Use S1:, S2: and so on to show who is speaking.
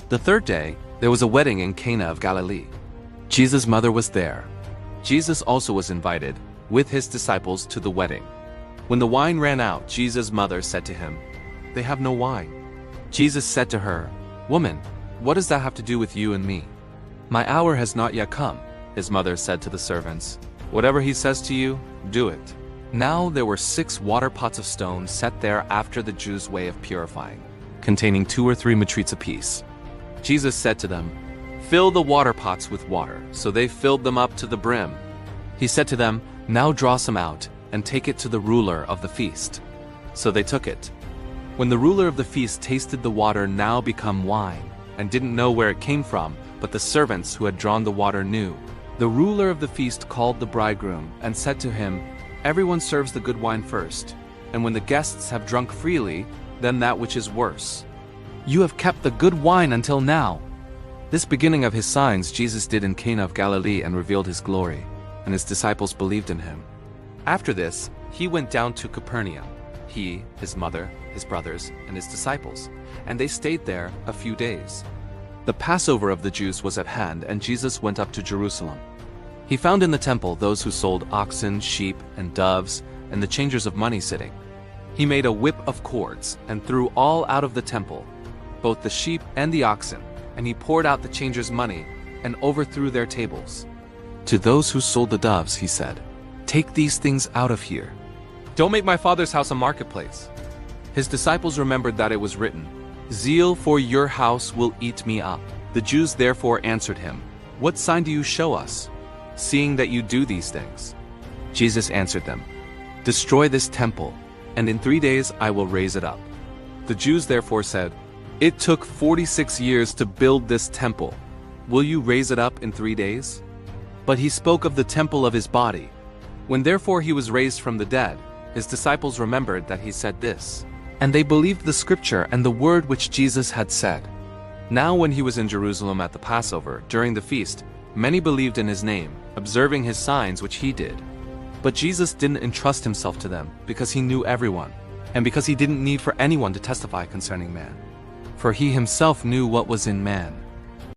S1: The third day, there was a wedding in Cana of Galilee. Jesus' mother was there. Jesus also was invited, with his disciples, to the wedding. When the wine ran out, Jesus' mother said to him, "They have no wine." Jesus said to her, "Woman, what does that have to do with you and me? My hour has not yet come." His mother said to the servants, "Whatever he says to you, do it." Now there were 6 water pots of stone set there after the Jews' way of purifying, containing 2 or 3 metrites apiece. Jesus said to them, "Fill the water pots with water." So they filled them up to the brim. He said to them, "Now draw some out, and take it to the ruler of the feast." So they took it. When the ruler of the feast tasted the water now become wine, and didn't know where it came from, but the servants who had drawn the water knew, the ruler of the feast called the bridegroom, and said to him, "Everyone serves the good wine first, and when the guests have drunk freely, then that which is worse. You have kept the good wine until now." This beginning of his signs Jesus did in Cana of Galilee and revealed his glory, and his disciples believed in him. After this, he went down to Capernaum, he, his mother, his brothers, and his disciples, and they stayed there a few days. The Passover of the Jews was at hand, and Jesus went up to Jerusalem. He found in the temple those who sold oxen, sheep, and doves, and the changers of money sitting. He made a whip of cords, and threw all out of the temple, both the sheep and the oxen, and he poured out the changers' money, and overthrew their tables. To those who sold the doves he said, "Take these things out of here. Don't make my Father's house a marketplace." His disciples remembered that it was written, "Zeal for your house will eat me up." The Jews therefore answered him, "What sign do you show us, seeing that you do these things?" Jesus answered them, "Destroy this temple, and in 3 days I will raise it up." The Jews therefore said, "It took 46 years to build this temple. Will you raise it up in 3 days?" But he spoke of the temple of his body. When therefore he was raised from the dead, his disciples remembered that he said this, and they believed the scripture and the word which Jesus had said. Now when he was in Jerusalem at the Passover, during the feast, many believed in his name, observing his signs which he did. But Jesus didn't entrust himself to them, because he knew everyone, and because he didn't need for anyone to testify concerning man. For he himself knew what was in man.